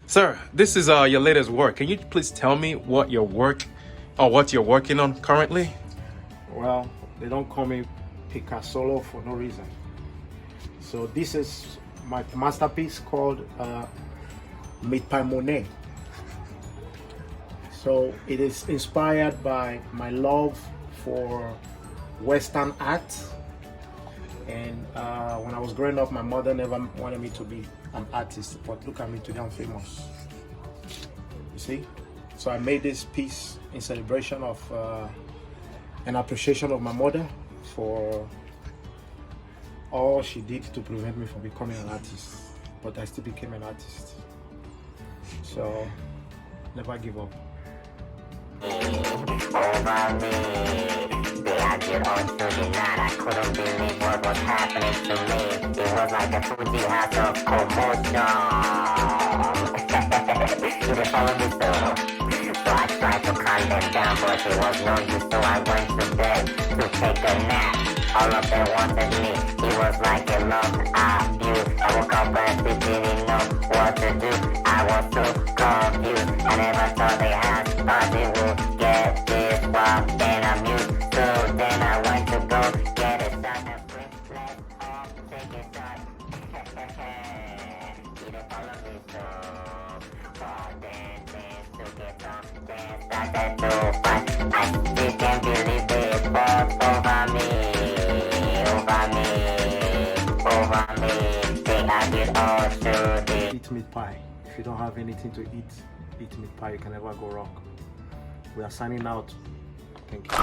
Sir, this is your latest work. Can you please tell me what your work or what you're working on currently? Well, they don't call me Picasso for no reason. So this is my masterpiece called mone. So it is inspired by my love for Western art. And when I was growing up, my mother never wanted me to be an artist, but look at me today, I'm famous. You see? So I made this piece in celebration of an appreciation of my mother for all she did to prevent me from becoming an artist. But I still became an artist. So never give up. Over me, did I get on to the night? I couldn't believe what was happening to me. It was like a Fuji house of commotion. You didn't follow me, so I tried to calm them down, but it was no use. So I went to bed to take a nap. All of them wanted me. It was like a love abuse. I woke up and they didn't know what to do. I was so confused. I never thought they had thought they would get this wild and amused. So then I went to go get it done and bring let's all take it done. You don't follow me, so dance to get on. Dance started to fight. I still can't believe it was over me. Think I did all through this. Eat meat pie. If you don't have anything to eat meat pie. You can never go wrong. We are signing out. Thank you.